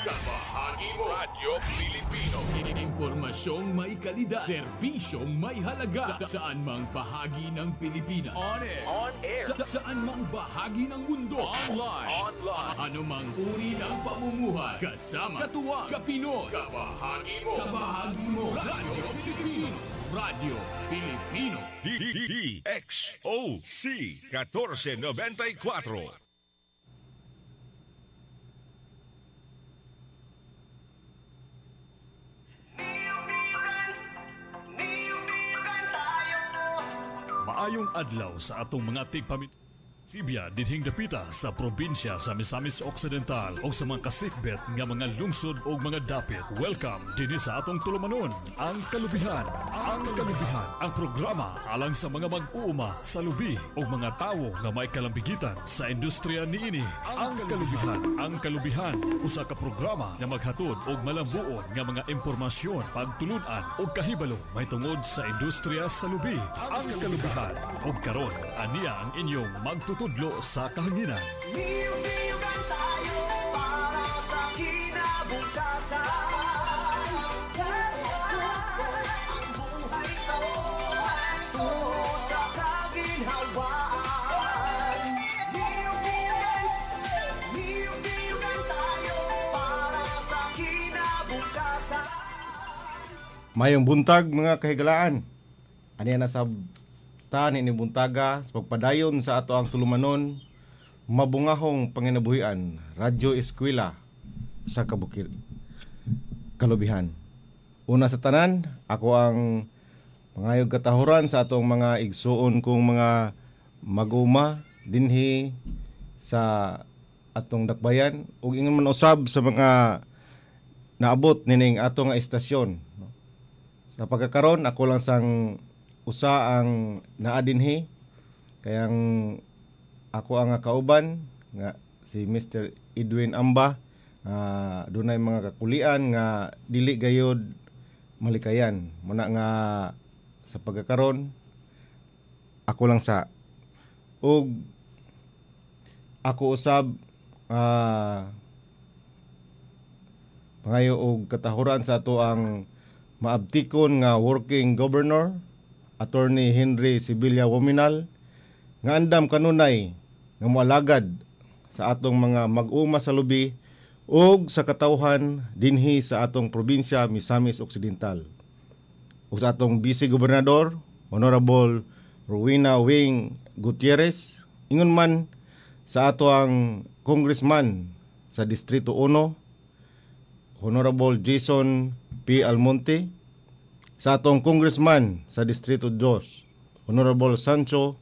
Kabahagi mo. Radyo Pilipino. Impormasyong may kalidad. Serbisyong may halaga. Saan mang bahagi ng Pilipinas. On air. Saan mang bahagi ng mundo. Online. Anumang uri ng pamumuhay. Kasama. Katuwang. Kapinoy. Kabahagi mo. Kabahagi mo. Radyo Pilipino. Radyo Pilipino. DXOC 1494. Maayong adlaw sa atong mga tigpamit. Sibya dinhing dapita sa probinsya sa Misamis Occidental o sa mga kasikbet nga mga lungsod o mga dapit. Welcome dinhi sa atong tulumanon, ang Kalubihan. Ang Kalubihan, ang programa alang sa mga mag-uuma sa lubi o mga tawo nga may kalambigitan sa industriya niini. Ang Kalubihan. Ang Kalubihan, usa ka programa nga maghatod og malambuon nga mga impormasyon, pagtulunan o kahibalo may tungod sa industriya sa lubi. Ang Kalubihan. Og karon aniya ang inyong magtutudlo sa kahanginan. Niyog-niyogan tayo para sa kinabukasan. Ang buhay ko tungo sa kaginhawaan. Niyog-niyogan tayo para sa kinabukasan. Mayong buntag mga kahigalaan. Aniya na sa ni buntaga sa pagpadayon sa ato ang tulumanon, mabungahong panginabuhian, Radyo Eskwela sa Kalubihan. Una sa tanan, ako ang pangayog katahuran sa atong mga igsuon kong mga mag-uma dinhi sa atong dakbayan ug ingon man usab sa mga naabot nining atong istasyon. Sa pagkakaron ako lang sang usa ang naadinhi kayang ako ang kauban nga si Mr. Edwin Amba. Dunay mga kakulian nga dili gayud malikayan muna nga sa pagkakaron ako lang sa ug ako usab pangayo og katahuran sa ato ang maabtikon nga working governor Attorney Henry Sibilia Wominal nga andam kanunay nga moalagad sa atong mga mag-uma sa lubi ug sa katawhan dinhi sa atong probinsya Misamis Occidental. Ug sa atong Vice Gobernador Honorable Rowena Wing Gutierrez, ingon man sa ato ang Congressman sa Distrito 1 Honorable Jason P. Almonte, sa atong Congressman sa Distrito 2, Honorable Sancho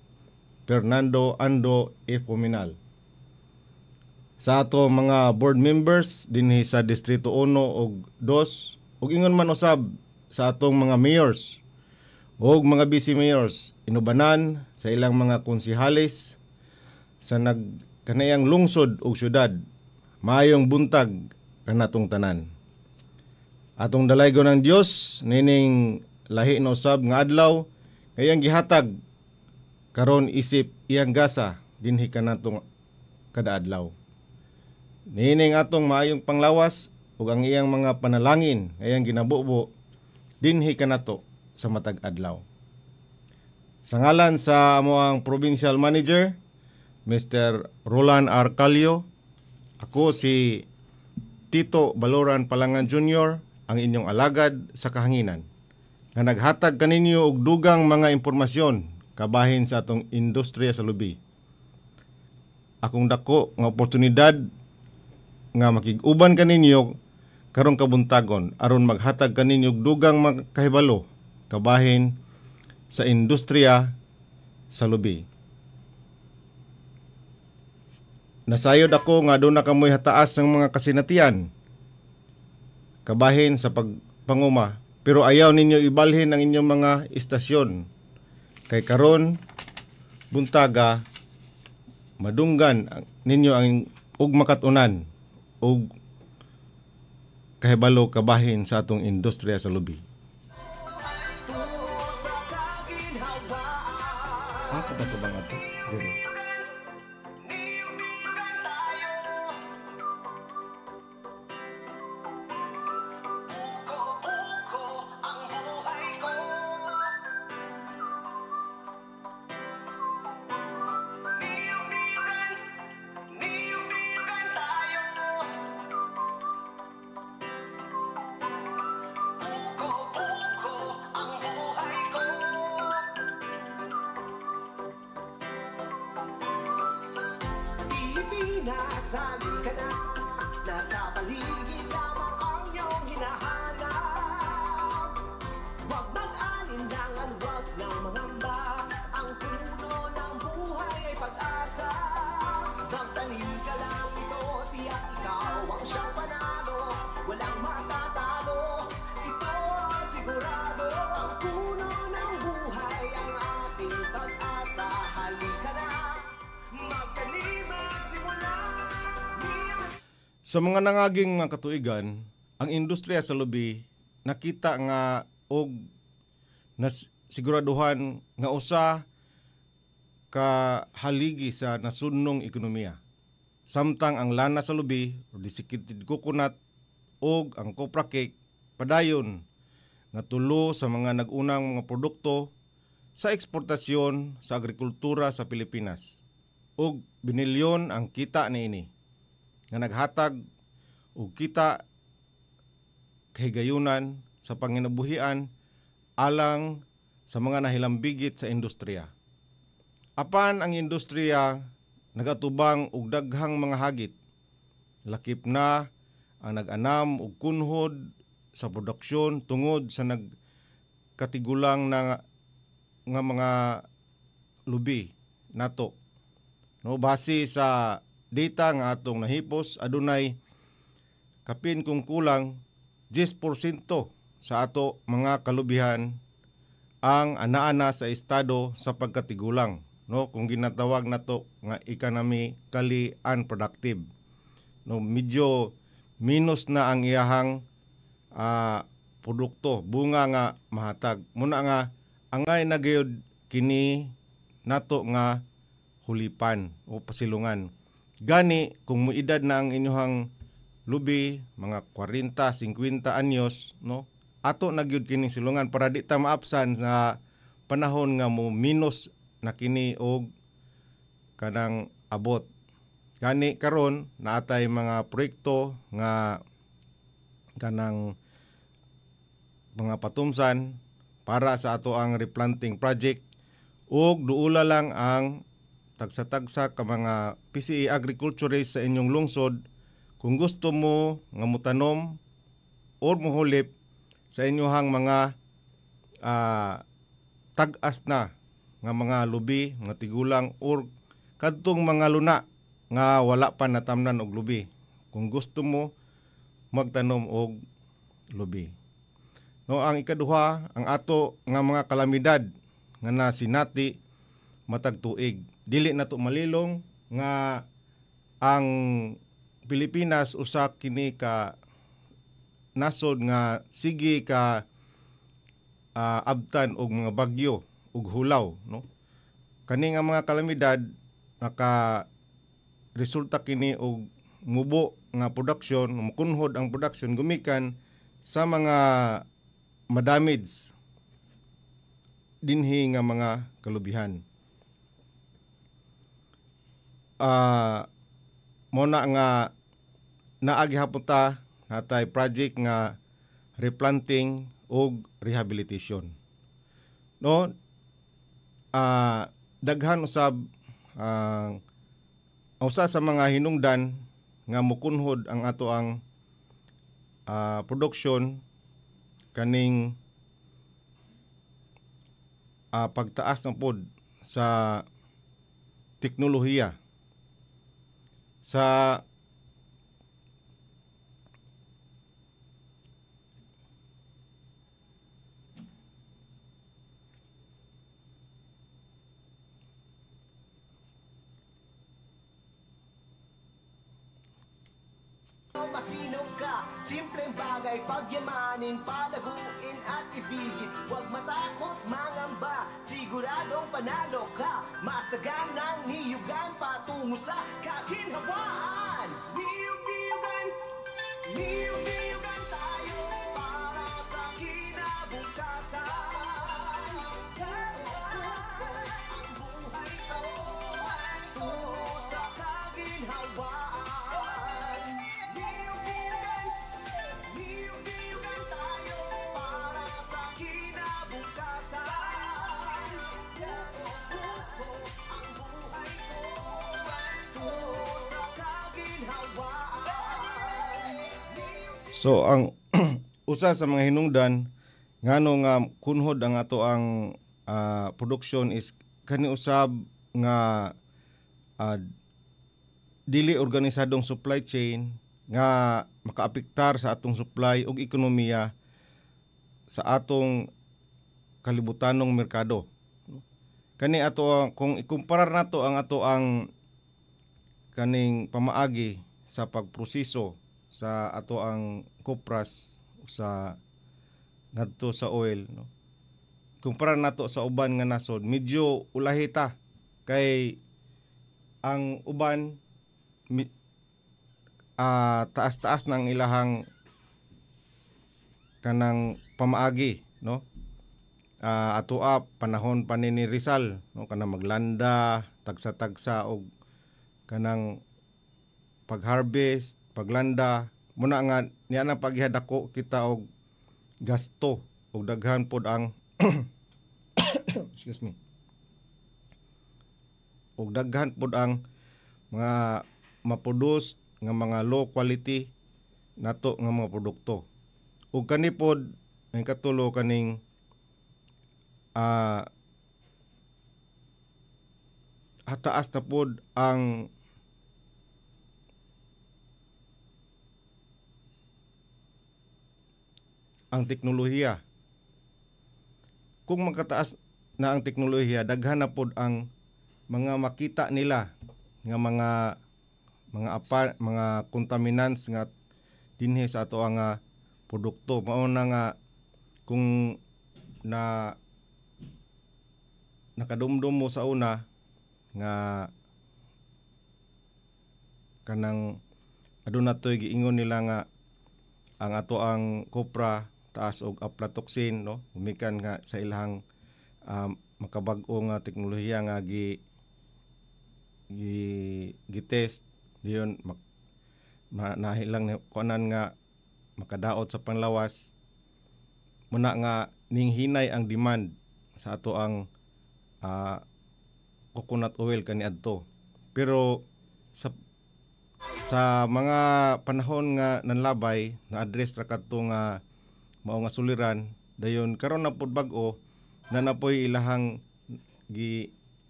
Fernando Ando F. Wominal. Sa atong mga board members dinhi sa Distrito 1 ug 2, ug ingon man usab sa atong mga mayors ug mga vice mayors inubanan sa ilang mga konsehales sa kanayang lungsod ug syudad. Maayong buntag kanatong tanan. Atong dalaygon ng Dios nining lahi na usab nga adlaw kayang gihatag karon isip iyang gasa dinhi kanatong kada adlaw. Nining atong maayong panglawas ug ang iyang mga panalangin kayang ginabubo dinhi kanato sa matag adlaw. Sa ngalan sa amoang provincial manager Mr. Roland R. Calio, ako si Tito Baloran Palangan Jr., ang inyong alagad sa kahanginan nga naghatag kaninyo og dugang mga impormasyon kabahin sa atong industriya sa lubi. Akong dako nga oportunidad nga makig-uban kaninyo karong kabuntagon aron maghatag kaninyo og dugang mga kahibalo kabahin sa industriya sa lubi. Nasayod ako nga doon na kamoy hataas ng mga kasinatian kabahin sa pagpanguma, pero ayaw ninyo ibalhin ang inyong mga istasyon. Kay karon buntaga madunggan ninyo ang ug makatunan ug kahibalo kabahin sa atong industriya sa lubi. Ako ba ito bang ito? Pilipinas, halika na. Nasa paligid lamang ang iyong hinahanap. Huwag mag-alinlangan, huwag na mangamba. Ang puno ng buhay ay pag-asa. Magtanim ka lang ito, tiyak ikaw ang siyang panalo. Walang matatalo, ito ang sigurado. Ang puno ng buhay ang ating pag-asa. Halika na, magtanim at simula. Sa mga nangaging mga katuigan, ang industriya sa lubi nakita nga og siguraduhan nga usa ka haligi sa nasunong ekonomiya. Samtang ang lana sa lubi, desiccated coconut og ang copra cake padayon nga tulo sa mga nag-unang mga produkto sa eksportasyon sa agrikultura sa Pilipinas. Og binilyon ang kita niini nga naghatag og kita kahigayunan sa panginabuhian alang sa mga nahilambigit sa industriya. Apan ang industriya nagatubang og daghang mga hagit. Lakip na ang nag-anam og kunhod sa produksyon tungod sa nagkatigulang na nga mga lubi nato. No, base sa data nga atong nahipos, adunay kapin kung kulang 10% sa ato mga kalubihan ang anaana sa estado sa pagkatigulang, no, kung ginatawag nato nga economically unproductive. No, medyo minus na ang iyahang produkto, bunga nga mahatag. Muna nga angay na gyud kini nato nga hulipan o pasilungan. Gani kung muedad na ang inyong lubi, mga 40, 50 anyos, no? Ato na gyud kini silungan para di ta maapsan sa panahon nga mo minus na kini og kanang abot. Gani karon naatay mga proyekto nga kanang mga patumsan para sa ato ang replanting project ug duula lang ang tagsa-tagsa ka mga PCE agriculturist sa inyong lungsod kung gusto mo nga mutanom or muhulip sa inyong mga tag-as na nga mga lubi, mga tigulang or kadtong mga luna nga wala pa natamnan og lubi. Kung gusto mo magtanom og lubi. No, ang ikaduha, ang ato nga mga kalamidad nga nasinati matag tuig. Dili nato malilong nga ang Pilipinas usa kini ka nasod nga sige ka abtan og mga bagyo ug hulaw, no. Kani nga mga kalamidad naka resulta kini og mubo nga production, mukunhod ang production gumikan sa mga madamage dinhi nga mga kalubihan. Muna nga naagi hapon ta natay project nga replanting og rehabilitation. No, daghan usab usa sa mga hinungdan nga mukunhod ang ato ang production kaning pagtaas ng pod sa teknolohiya sa Masinog ka, simpleng bagay, pagyamanin, palaguin at ibigin. Huwag matakot, mangamba, siguradong panalo ka. Masaganang niyugan patungo sa kaginhawaan. Niyug-niyugan, niyug-niyugan tayo para sa kinabukasan. Ang buhay ko tungo sa kaginhawaan. Ang buhay ko tungo sa So ang usa sa mga hinungdan ngano nga kunhod ang ato ang production is kani usab nga dili organisadong supply chain nga makaapektar sa atong supply ug ekonomiya sa atong kalibutanong merkado. Kani ato kung ikumparar nato ang ato ang kaning pamaagi sa pagproseso sa ato ang kopras sa ngadto sa oil, no? Kumpara nato sa uban nga nasod, medyo ulahita kay ang uban taas-taas ng ilahang kanang pamaagi, no? Ato panahon pa ni Rizal, no? Kanang maglanda, tagsa-tagsa og kanang pag-harvest, paglanda, muna nga niya na paghihadako kita og gasto og daghan pod ang excuse me. Og daghan pod ang mga maproduce nga mga low quality nato nga mga produkto. Ug kani pod ang katulo kaning hataas na pod ang teknolohiya. Kung magkataas na ang teknolohiya, daghan na pod ang mga makita nila nga mga contaminants nga dinhi sa ato ang produkto. Mao na nga kung nakadumdum mo sa una nga kanang aduna toy giingon nila nga ang ato ang kopra taas og aflatoxin, no? Umikan nga sa ilahang makabag-o nga teknolohiya nga gi-test diyon nahilang kuanan nga makadaot sa panlawas muna nga ning hinay ang demand sa ato ang coconut oil kaniadto. Pero sa mga panahon nga nanlabay na address ra kadto nga mao nga suliran dayon karon na pud bag-o na napoy ilahang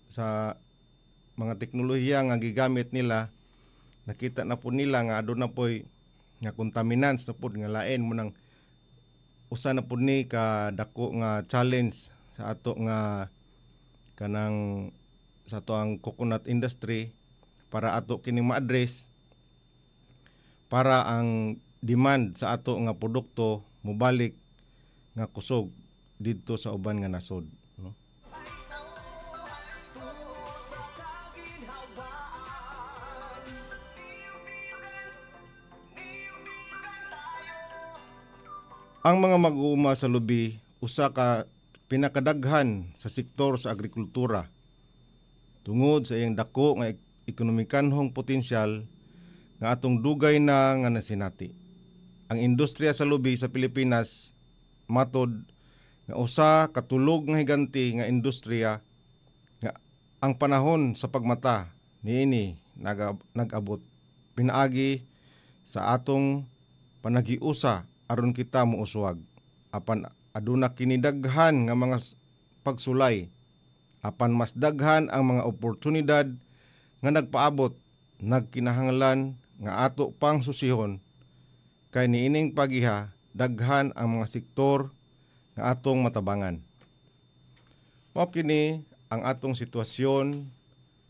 sa mga teknolohiya nga gigamit nila, nakita na po nila nga aduna poy nga contaminants na pud nga lain mo nang usa na pud ni ka dako nga challenge sa ato nga kanang sa ato ang coconut industry para ato kining ma-address para ang demand sa ato nga produkto mobalik nga kusog didto sa uban nga nasod, no? Ang mga mag-uuma sa lubi usa ka pinakadaghan sa sektor sa agrikultura tungod sa iyang dako nga ekonomikanhong potensyal nga atong dugay na nga nasinati. Ang industriya sa lubi sa Pilipinas matod nga usa katulog nga higanti nga industriya nga ang panahon sa pagmata niini nag-abot pinaagi sa atong panagiusa aron kita muuswag apan aduna kini daghan nga mga pagsulay apan mas daghan ang mga oportunidad nga nagpaabot nagkinahanglan nga ato pang susihon kay niining pagiha daghan ang mga sektor nga atong matabangan. Mao kini ang atong sitwasyon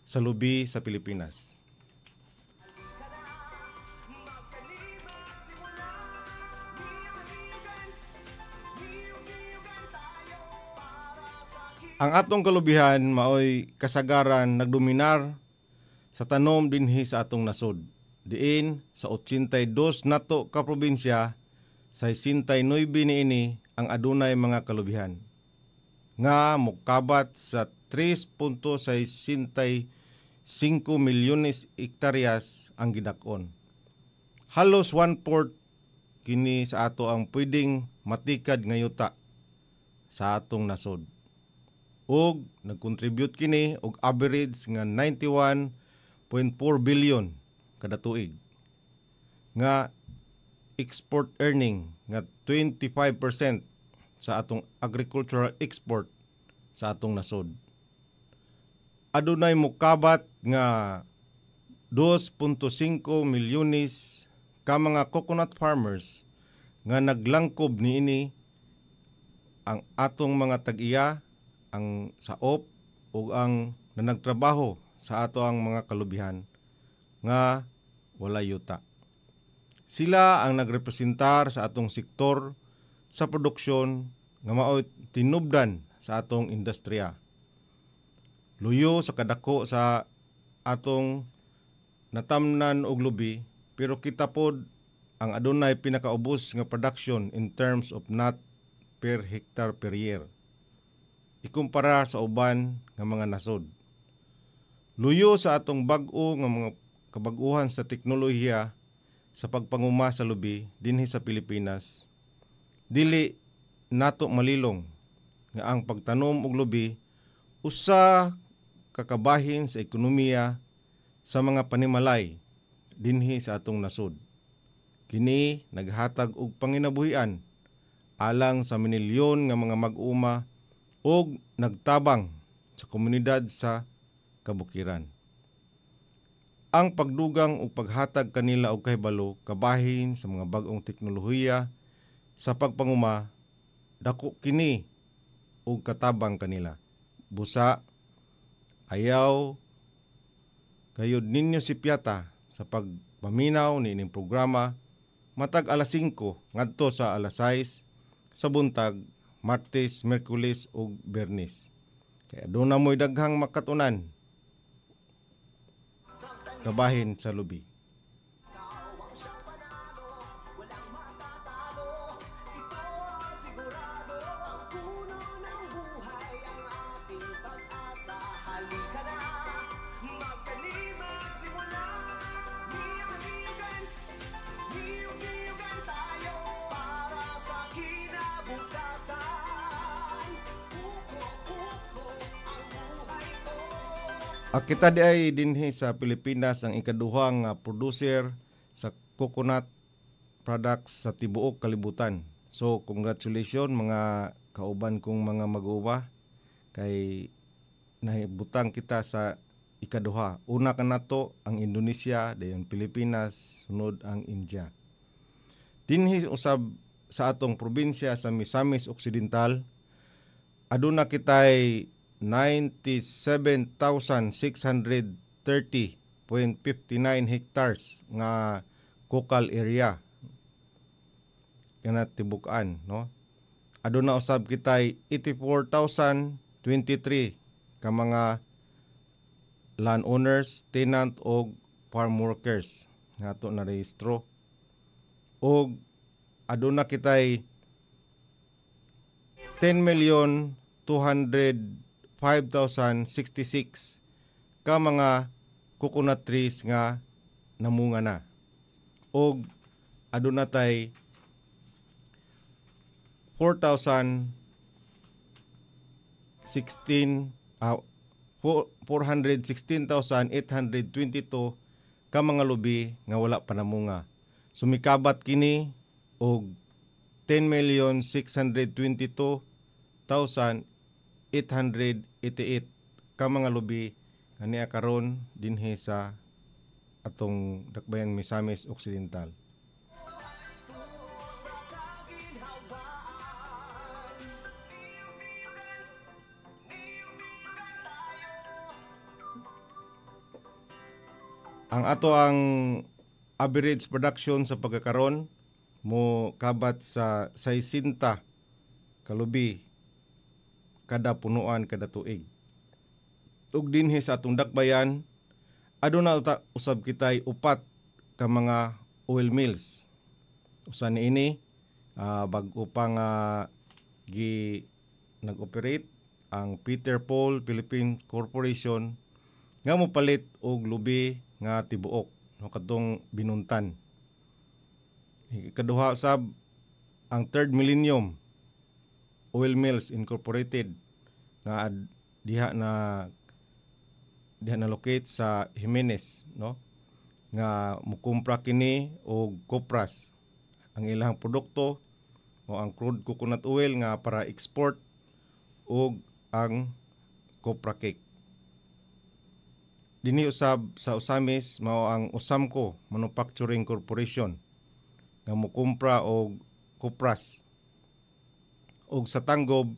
sa lubi sa Pilipinas. Ang atong kalubihan maoy kasagaran nagdominar sa tanom dinhi sa atong nasod. Diin sa 82 nato ka probinsya sa 69 niini ang adunay mga kalubihan nga mokabat sa 3.65 milyones hektaryas ang gidak-on. Halos 1/4 kini sa ato ang pwedeng matikad nga yuta sa atong nasod. Ug nag-contribute kini og average nga 91.4 billion kada tuig nga export earning nga 25% sa atong agricultural export sa atong nasod. Adunay mokabat nga 2.5 milyones ka mga coconut farmers nga naglangkob niini ang atong mga tag-iya, ang saop ug ang nagtrabaho sa ato ang mga kalubihan nga wala yuta. Sila ang nagrepresentar sa atong sektor sa produksyon nga mao'y tinubdan sa atong industriya. Luyo sa kadako sa atong natamnan og lubi, pero kita pod ang adunay pinakaubos nga production in terms of not per hectare per year. Ikumpara sa uban nga mga nasod. Luyo sa atong bag-o nga mga kabaguhan sa teknolohiya sa pagpanguma sa lubi dinhi sa Pilipinas, dili nato malilong nga ang pagtanom og lubi usa kakabahin sa ekonomiya sa mga panimalay dinhi sa atong nasod. Kini naghatag og panginabuhian alang sa minilyon nga mga mag-uma og nagtabang sa komunidad sa kabukiran. Ang pagdugang o paghatag kanila og kahibalo kabahin sa mga bag-ong teknolohiya sa pagpanguma, dako kini og katabang kanila. Busa, ayaw gayud ninyo si Piata sa pagpaminaw niining programa matag alas 5 ngadto sa alas 6 sa buntag, Martes, Miyerkules ug Biyernes. Kaya doon na mo'y daghang makatunan kabahin sa lubi. Kita di ay dinhi sa Pilipinas ang ikaduhang producer sa coconut products sa tibuok kalibutan. So congratulations mga kauban kong mga mag-uwa kay nahibutang kita sa ikaduha. Una ka nato ang Indonesia, dayon Pilipinas, sunod ang India. Dinhi usab sa atong probinsya sa Misamis Occidental, aduna kitay 97,630.59 hectares nga cocal area kana tibukan, no? Aduna usab kitay 84,023 ka mga landowners, tenant og farm workers nga ato na rehistro. Og aduna kitay 10,205,066 ka mga coconut trees nga namunga na. Og aduna tay 416,822 ka mga lubi nga wala pa namunga. Sumikabat kini og 10,622,888 ka mga lubi nga niya karon dinhi sa atong dakbayan Misamis Occidental. Ang ato ang average production sa pagkakaron mo kabat sa 60 kalubi kada punuan kada tuig. Ug dinhi sa atong dakbayan aduna usab kitay upat ka mga oil mills. Usa niini bag-o pa nga nag-operate ang Peter Paul Philippine Corporation nga mopalit og lubi nga tibuok no kadtong Binuntan. Ikaduha usab ang Third Millennium Oil Mills Incorporated nga diha na locate sa Jimenez, no, nga mukumpra kini og Copras ang ilang produkto o ang crude coconut oil nga para export ug ang copra cake. Dinhi usab sa Usamis mao ang Usamco Manufacturing Corporation nga mokumpra og kopras ug sa Tanggob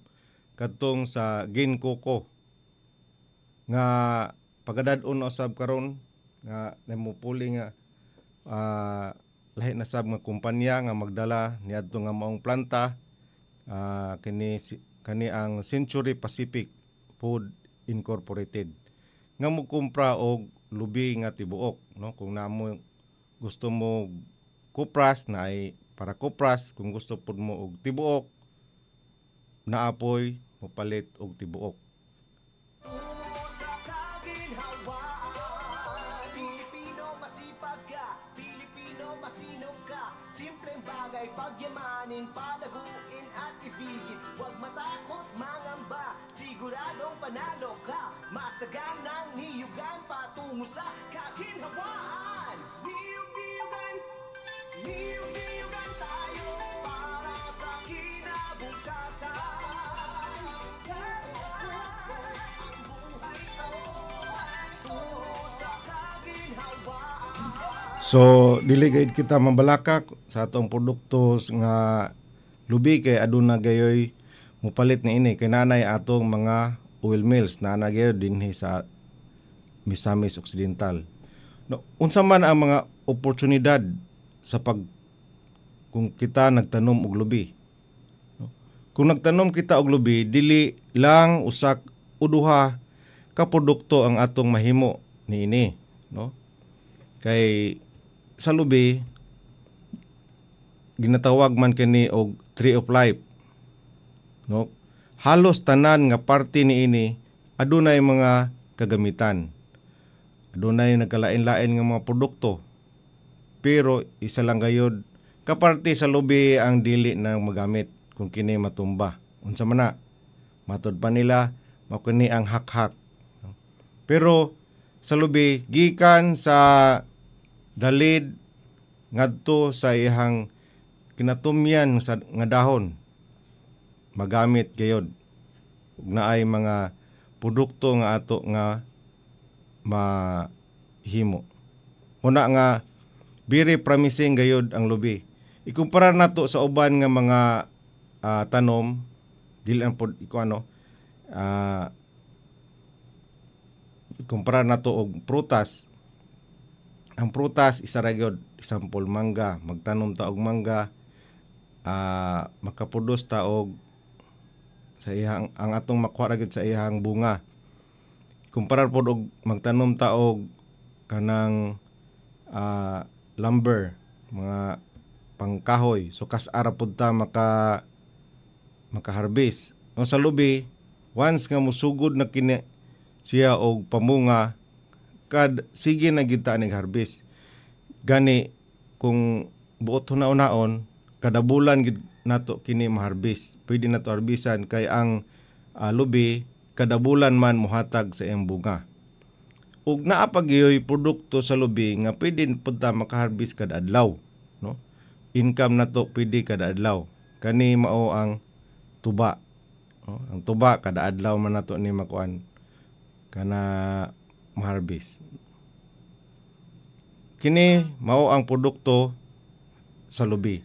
kadtong sa Gincoco nga pagadad-on usab karon nga namupuli nga lahi na sab nga kumpanya nga magdala niadto nga maong planta kani ang Century Pacific Food Incorporated nga mokumpra og lubi nga tibuok, no? Kung namo gusto mo kupras na ay para kupras, kung gusto pud mo og tibuok naapoy mopalit og tibuok. Sa kaginhawaan, Pilipino masipag ka, Pilipino masinog ka. Simpleng bagay pagyamanin, palaguin at ibigin. Huwag matakot mangamba, siguradong panalo ka. Masaganang niyugan patungo sa kaginhawaan. Niyug-niyugan, niyug-niyugan tayo para sa kinabukasan. So dili gayud kita mabalaka sa atong produkto nga lubi kay aduna gayoy mupalit ni ini kay nanay atong mga oil mills na gayud dinhi sa Misamis Occidental. No, unsa man ang mga oportunidad sa kung kita nagtanom og lubi. No? Kung nagtanom kita og lubi, dili lang usak o duha ka produkto ang atong mahimo niini, no? Kay sa lubi ginatawag man kini og tree of life, no? Halos tanan nga parte niini adunay mga kagamitan, adunay nagkalain-lain nga mga produkto, pero isa lang gayud kaparte sa lubi ang dili na magamit kung kini matumba. Unsa man na matud pa nila mao kini ang hakhak, no? Pero sa lubi gikan sa dalid ngadto sa ihang kinatumyan sa nga dahon magamit gayud ug naay mga produkto nga ato nga mahimo. Una nga very promising gayud ang lubi. Ikumpara nato sa uban nga mga tanom dili ang ikumpara nato og prutas. Ang prutas isa ra gyud, example mangga, magtanom ta og mangga, makaproduce ta og sa ihang ang atong makuha ra gyud sa ihang bunga. Kumpara pod og magtanom ta og kanang lumber, mga pangkahoy, so kas-ara pod ta maka-harvest. No, sa lubi, once nga musugod na kini siya og pamunga, sige na gid ta ning harvest. Gani kung buot hunaon-naon kada bulan gid nato kini ma-harvest. Pwede nato harbisan kay ang lubi kada bulan man mohatag sa iyang bunga. Ug naa pa gyoy produkto sa lubi nga pwede pud ta maka-harvest kada adlaw, no? Income nato pwede kada adlaw. Kani mao ang tuba. No? Ang tuba kada adlaw man nato ni makuan kana ma-harvest. Kini mao ang produkto sa lubi.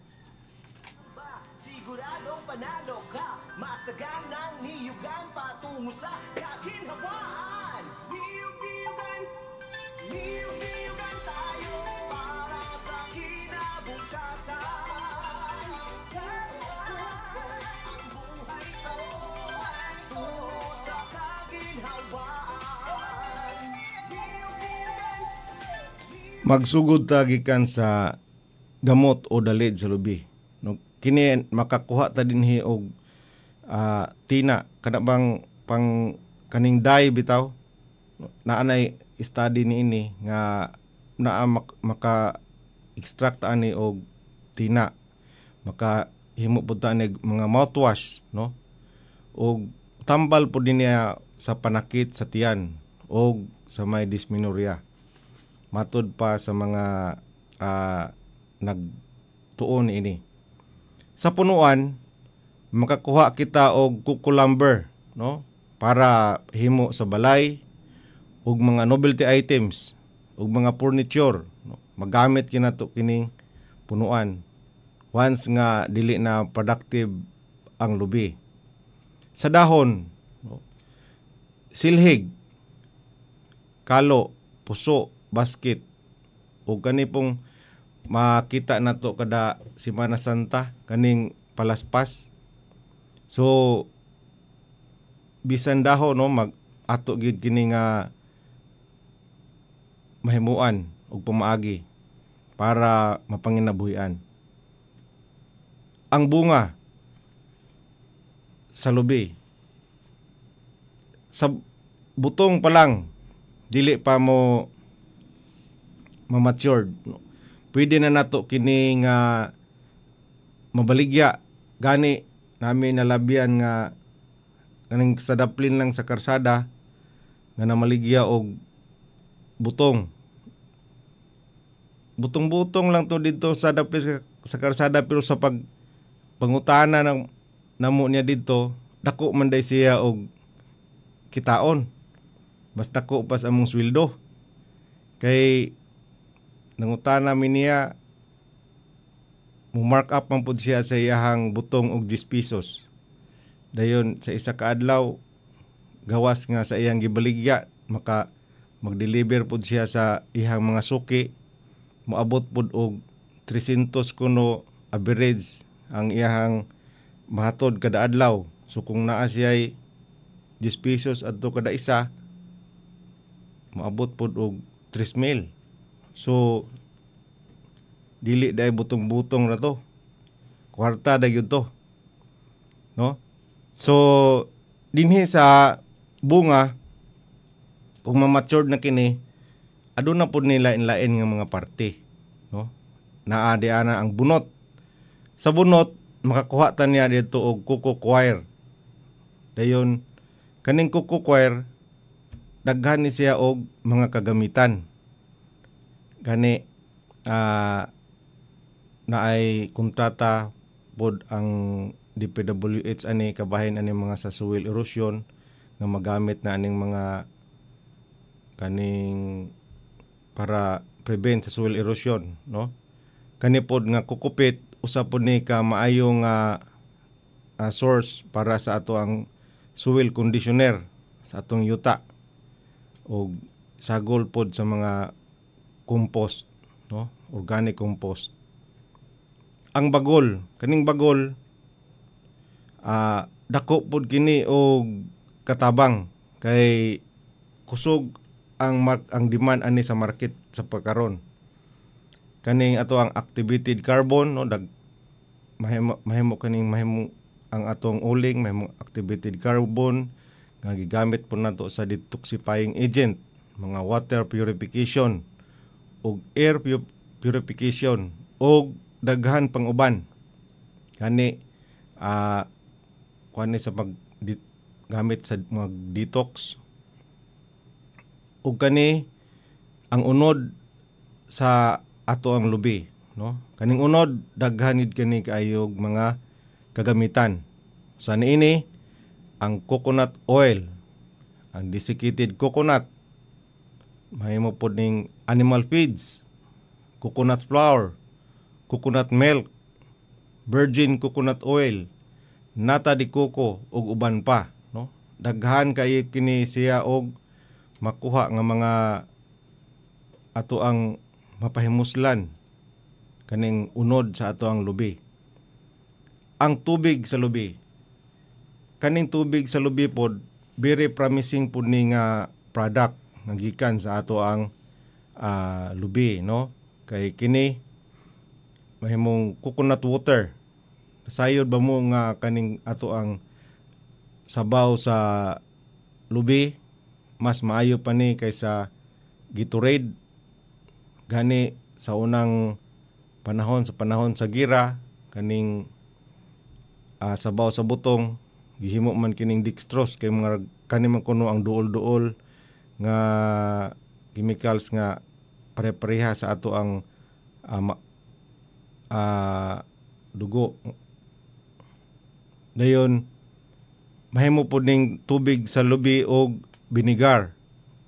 Siguradong panalo ka, masaganang niyugan patungo sa kaginhawaan. Niyug-niyugan, niyug-niyugan tayo para sa kinabukasan. Ang buhay ko tungo sa kaginhawaan. Niyug-niyugan, Magsugod ta gikan sa gamot o dalid sa lubi. No, kini makakuha ta dinhi og tina kana bang pang kaning dye bitaw. Naanay study niini nga naa maka extract ani og tina. Maka himo pud ta ni mga mouthwash, no? Og tambal pud niya sa panakit sa tiyan og sa may dysmenorrhea. Matud pa sa mga tuon ini. Sa punuan makakuha kita og kuko lumber, no, para himo sa balay ug mga novelty items ug mga furniture, no? Magamit kinato kining punuan once nga dili na productive ang lubi. Sa dahon, no? Silhig, kalo, puso, basket ug kani pong makita nato kada Semana Santa kaning palaspas. So bisan dahon, no, mag ato gyud kini nga mahimuan ug pamaagi para mapanginabuhian. Ang bunga sa lubi, sa butong pa lang, dili pa mo ma-matured, no? Pwede na nato kini nga mabaligya. Gani namin nalabian nga kaning sa daplin lang sa karsada nga namaligya og butong. Butong-butong lang to dito sa daplin sa karsada, pero sa pangutana ng namo niya dito, dako man day siya og kitaon. Mas dako pas among sweldo. Kay nangutana mi niya, mo mark up man pud siya sa iyahang butong og 10 pesos. Dayon sa isa ka adlaw gawas nga sa iyang gibaligya, maka mag-deliver pud siya sa iyang mga suki, moabot pud og 300 kuno average ang iyang mahatod kada adlaw. So kung naa siya 10 pesos adto kada isa, moabot pud og 3,000. So dili day butong-butong na to, kwarta da gyud to, no? So dinhi sa bunga, kung ma-matured na kini, aduna pud nila lain nga mga parte, no? Naa di ana ang bunot. Sa bunot makakuha ta niya dito og kuko coir. Dayon kaning kuko coir daghan ni siya og mga kagamitan. Gani na ay kontrata pod ang DPWH ani kabahin ani mga sa soil erosion nga magamit na aning mga kaning para prevent sa soil erosion, no? Kani pod nga kukupit usa pod ni ka maayong source para sa ato ang soil conditioner sa atong yuta, o sagol pod sa mga compost, no? Organic compost. Ang bagol, kaning bagol dako pod kini og katabang kay kusog ang demand ani sa market sa pagkaron. Kaning ato ang activated carbon, no, mahimo kaning mahimo ang atong uling, mahimo activated carbon nga gigamit po nato sa detoxifying agent, mga water purification ug air purification ug daghan pang uban. Kani kuan sa gamit sa mga detox. Ug kani ang unod sa ato ang lubi, no? Kaning unod daghanid kani kaayog mga kagamitan. Sa niini ang coconut oil, ang desiccated coconut, mahimo pod ning animal feeds, coconut flour, coconut milk, virgin coconut oil, nata di coco ug uban pa, no? Daghan kay kini siya og makuha nga mga ato ang mapahimuslan kaning unod sa ato ang lubi. Ang tubig sa lubi, kaning tubig sa lubi pod very promising pod ni nga product nga gikan sa ato ang lubi, no? Kay kini mahimong coconut water. Sayod ba mo nga kaning ato ang sabaw sa lubi mas maayo pa ni kaysa Gatorade. Gani sa unang panahon, sa panahon sa gira, kaning sabaw sa butong gihimo man kining dextrose kay mga kani man kuno ang duol-duol nga chemicals nga pare-pareha sa ato ang dugo. Dayon mahimo pod ning tubig sa lubi og vinegar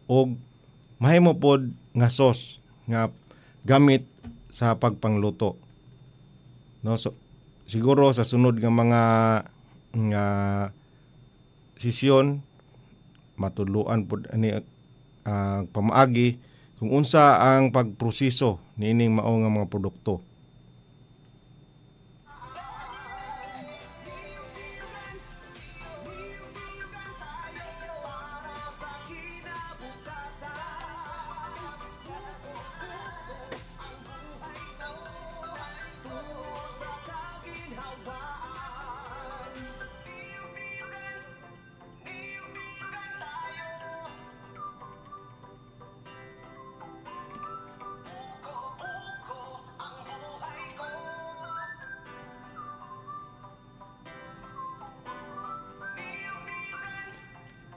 og mahimo pod nga sauce nga gamit sa pagpangluto. No, so, siguro sa sunod nga mga nga sesyon matudluan pod ani pamaagi kung unsa ang pagproseso niining mao nga mga produkto.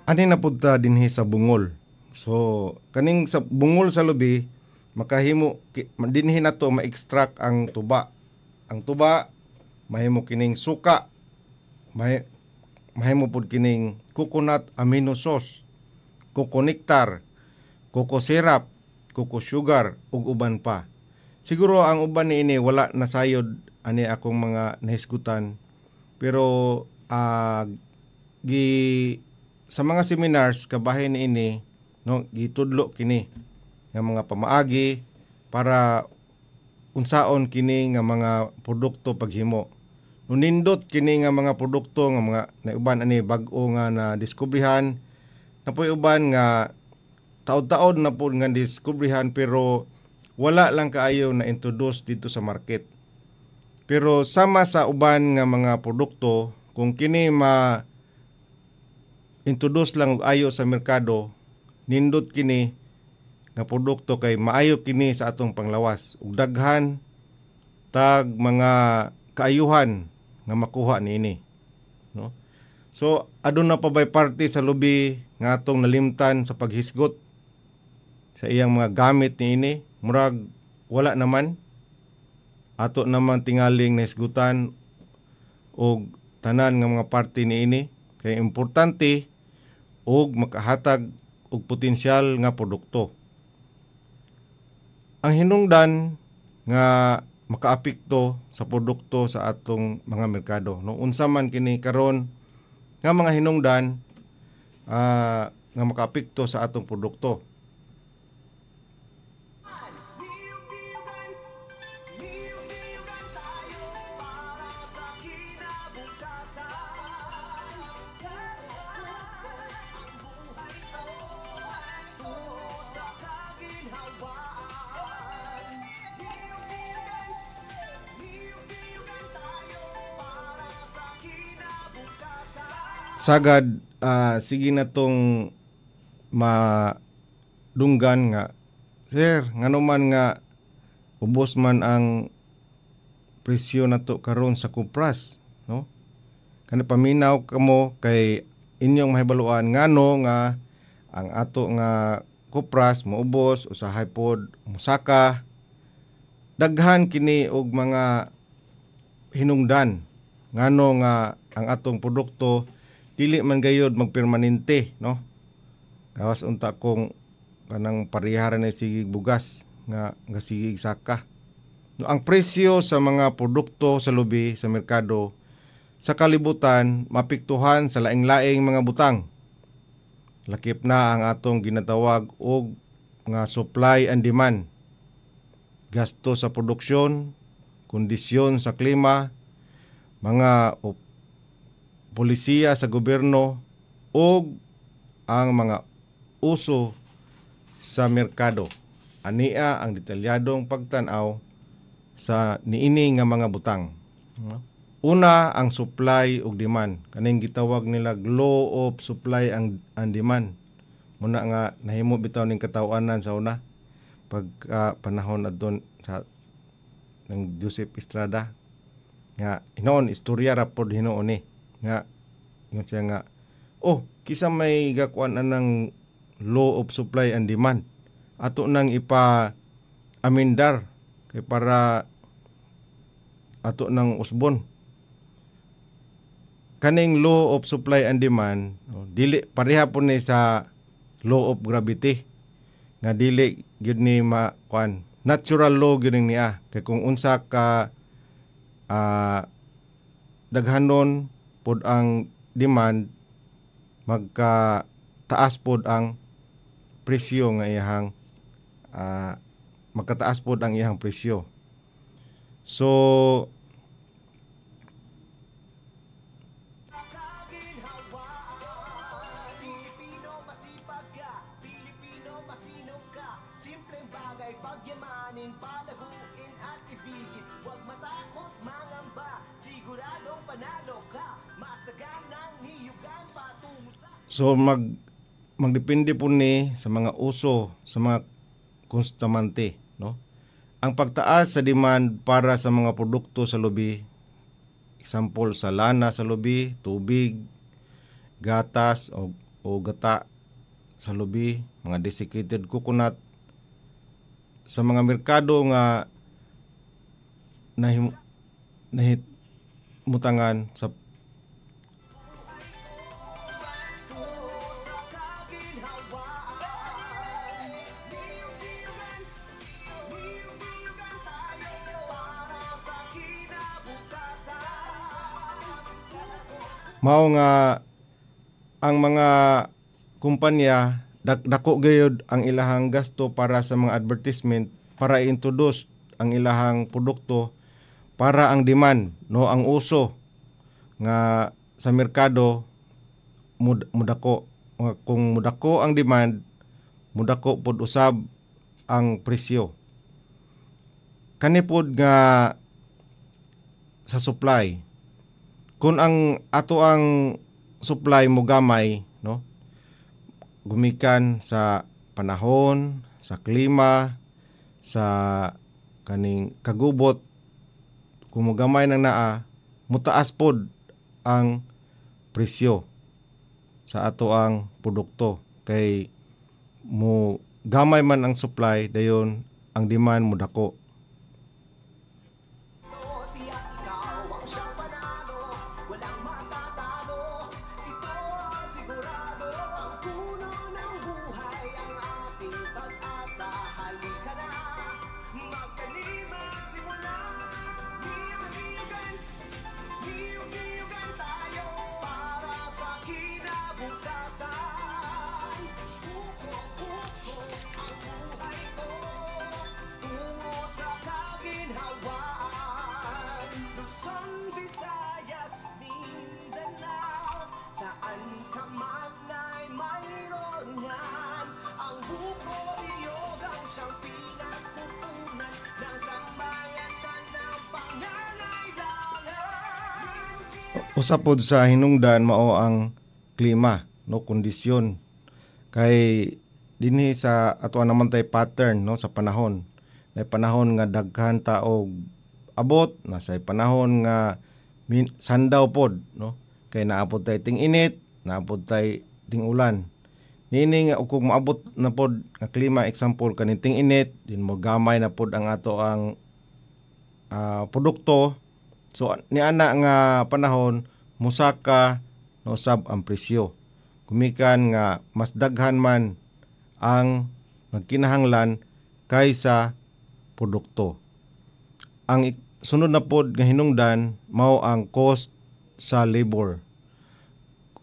Ani na pud ta dinhi sa bungol. So kaning sa bungol sa lubi makahimo dinhi nato ma-extract ang tuba. Ang tuba mahimo kining suka. Mahimo pud kining coconut amino sauce, coco nectar, coco syrup, coco sugar ug uban pa. Siguro ang uban niini wala nasayod ani akong mga nahisgutan. Pero sa mga seminars kabahin ini no gitudlo kini nga mga pamaagi para unsaon kini nga mga produkto paghimo. Nindot kini nga mga produkto nga mga nauban ani bag-o nga na diskubrihan napoy uban nga taod-taod na pud nga diskubrihan pero wala lang kaayo na introduce dito sa market. Pero sama sa uban nga mga produkto kung kini introduce lang og ayo sa merkado, nindot kini nga produkto kay maayo kini sa atong panglawas ug daghan tag mga kaayuhan nga makuha niini, no? So aduna pa bay parte sa lubi nga atong nalimtan sa paghisgot sa iyang mga gamit niini, murag wala naman ato naman tingaling nahisgutan og tanan nga mga parte niini kay importante og makahatag og potensyal nga produkto. Ang hinungdan nga makaapekto sa produkto sa atong mga merkado, no? Unsa man kini karon nga mga hinungdan nga makaapekto sa atong produkto. Sagad sige na tong madunggan nga sir nganuman nga ubos man ang presyo nato karon sa kupras, no? Kana paminaw kamo kay inyong mahibaluan ngano nga ang ato nga kupras maubos usahay pod musaka daghan kini og mga hinungdan ngano nga ang atong produkto dili man gayud magpermanente, no? Gawas unta kung kanang pariharan ni sigig bugas nga sigig saka. No, ang presyo sa mga produkto sa lubi sa merkado sa kalibutan mapiktuhan sa laing-laing mga butang. Lakip na ang atong ginatawag og nga supply and demand. Gasto sa produksyon, kondisyon sa klima, mga polisiya sa gobyerno o ang mga uso sa merkado. Ania ang detalyadong pagtan-aw sa niini nga mga butang. Una, ang supply ug demand. Kaning gitawag nila law of supply and demand. Muna nga nahimo bitaw ning katawanan sa una pag panahon adton sa ng Joseph Estrada nga hinoon istorya ra pod hinoon ni nga ingon siya nga kisa may gakuan ng law of supply and demand ato nang ipa amendar kay para ato ng usbon. Kaning law of supply and demand, dili pareha po ni sa law of gravity nga dili gyud ni makuan, natural law gyud niya. Kay kung unsa ka daghanon pod ang demand, magka taas pod ang presyo nga iyang magkataas pod ang iyang presyo. So Pilipino masipag ka, Pilipino masinop ka. Simpleng bagay pagyamanin, palaguin at ibigin. Huwag matakot mangamba, siguradong panalo ka. Masaganang hiyugan patungo sa... So magdepende po ni sa mga uso, sa mga konstante, no? Ang pagtaas sa demand para sa mga produkto sa lubi, example sa lana sa lubi, tubig, gatas o gata sa lubi, mga desiccated coconut, sa mga merkado nga nahimutangan sa mao nga ang mga kumpanya dako gayud ang ilahang gasto para sa mga advertisement para i-introduce ang ilahang produkto para ang demand, no, ang uso nga sa merkado mudako. Kung mudako ang demand, mudako pod usab ang presyo. Kani pod nga sa supply, kung ang ato ang supply mo gamay, no, gumikan sa panahon, sa klima, sa kaning kagubot, kung mo gamay nang naa, mutaas pod ang presyo sa ato ang produkto. Kay mo gamay man ang supply, dayon ang demand mo dako. Tiyak ikaw ang siyang panalo, walang matatalo. Ito ang sigurado, ang puno ng buhay, ang ating pag-asa. Halika na, magkalimang simula. Niyog-niyugan tayo para sa kinabukasan. Uko-uko ang buhay ko, tungo sa kaginhawaan. Luzon, Visayas, Mindanao, saan ka man ay mayroon yan. Ang buko iyog ang siyang pinagkukunan ng sambayanan ng pangangailangan. Usapod sa hinungdan mao ang klima, no, kondisyon. Kay dinhi sa ato naman tay pattern, no, sa panahon. Nay panahon nga daghan ta og abot, nasa panahon nga sandaw pod, no. Kay naapod tay ting init, naapod tay ting ulan. Nini nga kung maabot na pod nga klima, example kaning ting init, din mo gamay na pod ang ato ang produkto. So ni ana nga panahon musaka no sab ang presyo. Gumikan nga mas daghan man ang nagkinahanglan kaysa produkto. Ang sunod na pod nga hinungdan mao ang cost sa labor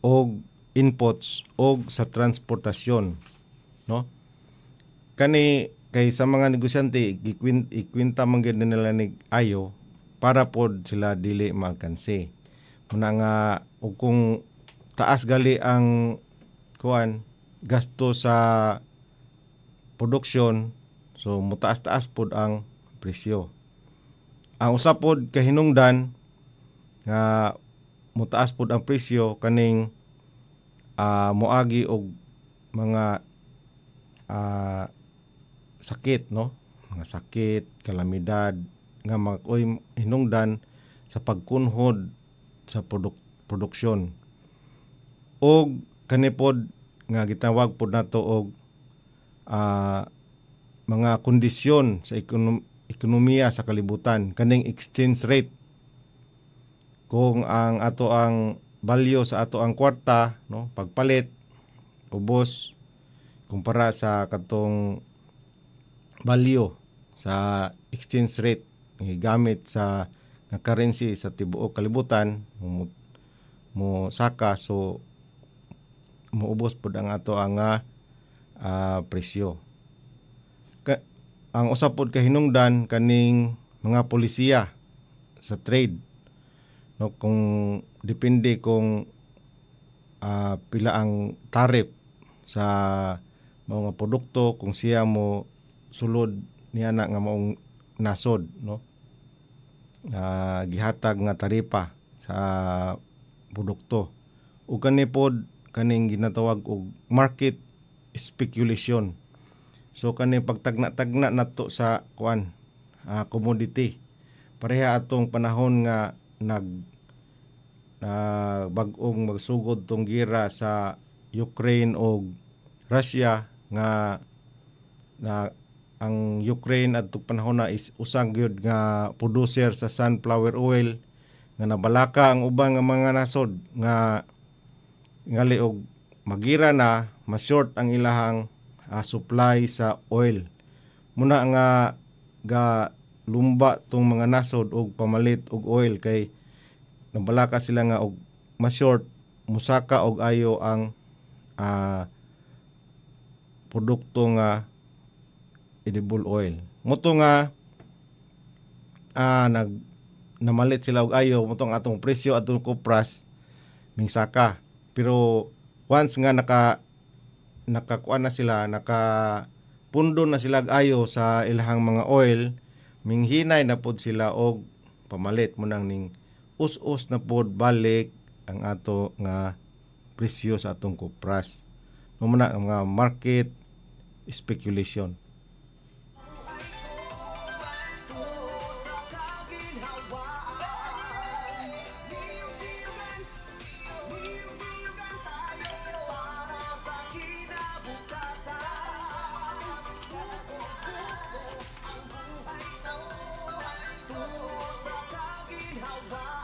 o inputs o sa transportasyon, no? Kani kay sa mga negosyante ikwinta man gyud nila ni ayo para pod sila dili magkanse. Muna nga ug kung taas gali ang kuan gasto sa produksyon, so mutaas-taas pod ang presyo. Ang usa pod kahinungdan nga mutaas pod ang presyo kaning moagi og mga sakit, no? Mga sakit, kalamidad nga makoy hinungdan sa pagkunhod sa produksyon. Og kanipod nga gitawag pod nato og mga kondisyon sa ekonomiya sa kalibutan, kaning exchange rate, kung ang ato ang value sa ato ang kwarta, no, pagpalit ubos kumpara sa katong value sa exchange rate gamit sa nga currency sa tibuok kalibutan mo saka, so muubos pud ang ato ang presyo. Ang usa pod ka hinungdan kaning mga polisiya sa trade, no, kung depende kung pila ang tariff sa mga produkto, kung siya mo sulod niya na nga maong nasod, no, gihatag nga taripa sa produkto. Ug kani pod kaning ginatawag og market speculation. So kani pagtagna-tagna nato sa commodity, pareha atong panahon nga bag-ong magsugod tong gera sa Ukraine o Russia, nga ang Ukraine adtong panahon na is usang gyud nga producer sa sunflower oil, nga nabalaka ang ubang nga mga nasod nga ngali og magira na ma-short ang ilahang supply sa oil. Muna nga lumba tong mga nasod og pamalit og oil kay nabalaka sila nga og ma-short, musaka og ayo ang produkto nga edible oil. Moto nga namalit sila og ayo, motong atong presyo atong kupras mingsaka. Pero once nga nakakuan na sila, nakapundo na sila ayo sa ilahang mga oil, minghinay na pod sila og pamalit mo nang ning us-us na pod balik ang ato nga presyo sa atong kupras. Muna ang mga market speculation.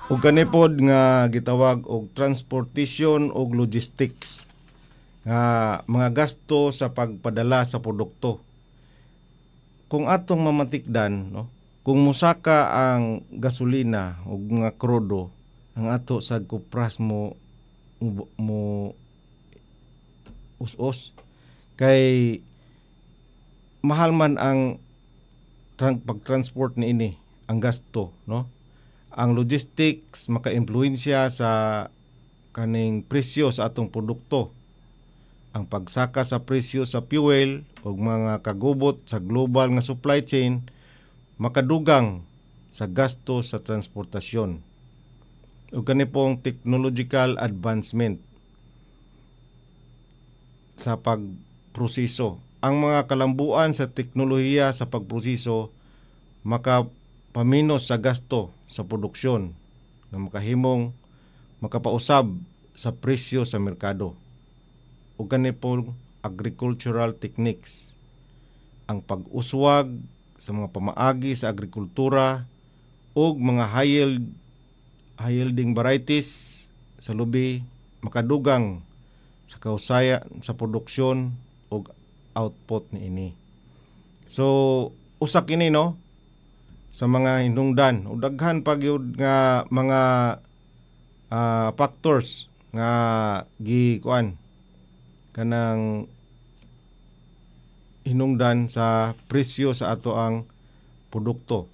Ug kani pod nga gitawag og transportation ug logistics, nga mga gasto sa pagpadala sa produkto. Kung atong mamatikdan, no, kung musaka ang gasolina ug mga krudo, ang ato sa kupras mo us-us kay mahal man ang pagtransport ni ini, ang gasto, no. Ang logistics maka-impluwensya sa kaning presyo sa atong produkto. Ang pagsaka sa presyo sa fuel o mga kagubot sa global nga supply chain makadugang sa gasto sa transportasyon. O kani pong technological advancement sa pagproseso. Ang mga kalambuan sa teknolohiya sa pagproseso makapaminos sa gasto sa produksyon na makapausab sa presyo sa merkado. O kani po agricultural techniques, ang pag-uswag sa mga pamaagi sa agrikultura o mga high-yielding varieties sa lubi makadugang sa kausaya sa produksyon o output ni ini. So usa kini, no, sa mga hinungdan o daghan pa gyud nga mga factors nga gikuan kanang hinungdan sa presyo sa ato ang produkto.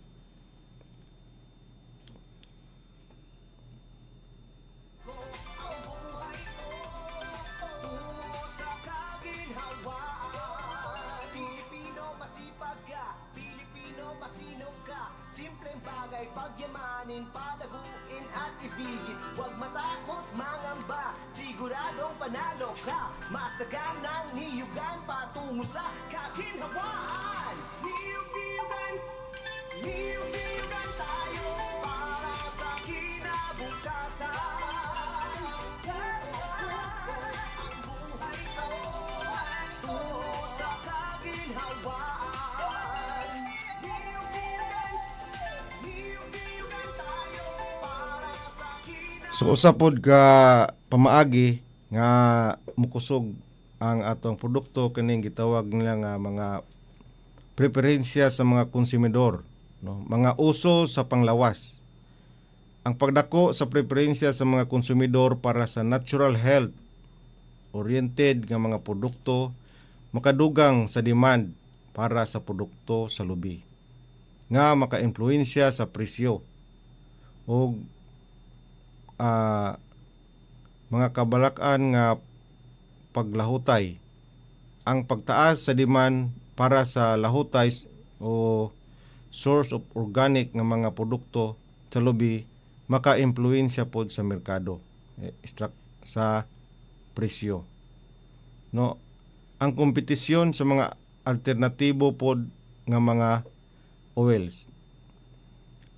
Pagyamanin, palaguin at ibigin. Huwag matakot, mangamba, siguradong panalo ka. Masaganang niyugan patungo sa kaginhawaan. Niyug-niyugan, niyug-niyugan tayo para sa kinabukasan. Ang buhay ko tungo sa kaginhawaan. Niyug-niyugan tayo para sa So usa pod ka pamaagi nga mukusog ang atong produkto kining gitawag nila nga mga preferensya sa mga konsumidor, no? Mga uso sa panglawas. Ang pagdako sa preferensya sa mga konsumidor para sa natural health oriented nga mga produkto makadugang sa demand para sa produkto sa lubi nga maka-impluwensya sa presyo o mga kabalak-an nga paglahutay. Ang pagtaas sa demand para sa lahutay o source of organic nga mga produkto sa lubi maka-impluwensya pod sa merkado sa presyo, no? Ang kompetisyon sa mga alternatibo pod nga mga oils.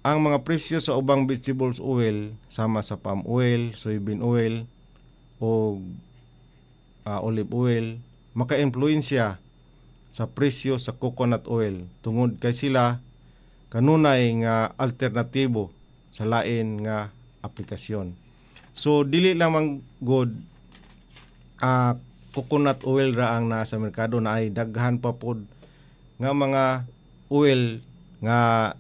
Ang mga presyo sa ubang vegetables oil sama sa palm oil, soybean oil o olive oil maka-impluwensya sa presyo sa coconut oil tungod kay sila kanunay nga alternatibo sa lain nga aplikasyon. So dili lamang good coconut oil ra ang nasa merkado, na ay daghan pa pod nga mga oil nga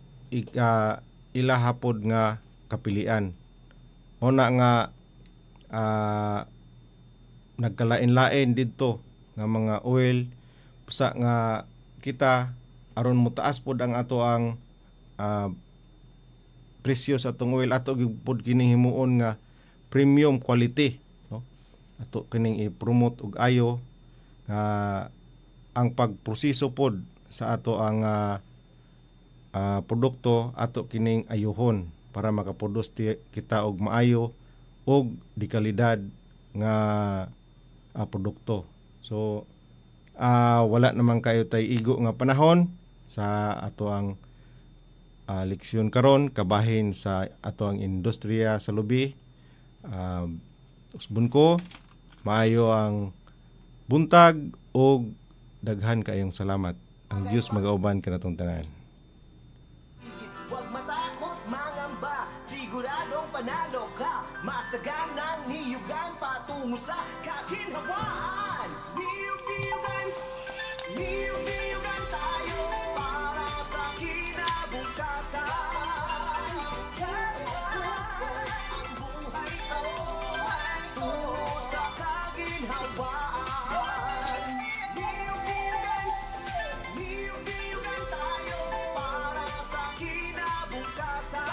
ilaha pod nga kapilian. Una nga nagkalain-lain didto nga mga oil sa nga kita aron mutaas pod ang ato ang presyo sa atong oil, ato pod kining himuon nga premium quality, no? Ato kining i-promote og ayo nga ang pagproseso pod sa ato ang produkto ato kining ayuhon para makaproduce kita og maayo og di kalidad nga produkto. So wala naman kayo tay igo nga panahon sa ato ang leksyon karon kabahin sa ato ang industriya sa lubi. Usbon ko maayo ang buntag og daghan kayong salamat. Ang Dios magauban kanatong tanan. Huwag matakot, mangamba, siguradong panalo ka. Masaganang niyugan patungo sa kaginhawaan. Niyug-niyugan, niyug-niyugan tayo para sa kinabukasan. Ang buhay ko tungo sa kaginhawaan. Niyug-niyugan, niyug-niyugan tayo para sa kinabukasan.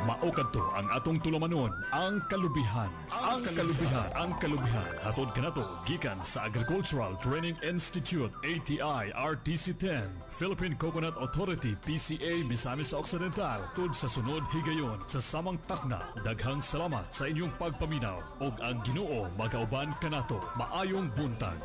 Maokadto ang atong tulamanon, ang kalubihan. Ang kalubihan. Hatod kanato gikan sa Agricultural Training Institute ATI RTC10, Philippine Coconut Authority PCA Misamis Occidental. Tud sa sunod higayon sa samang takna. Daghang salamat sa inyong pagpaminaw og ang Ginoo magauban kanato. Maayong buntag.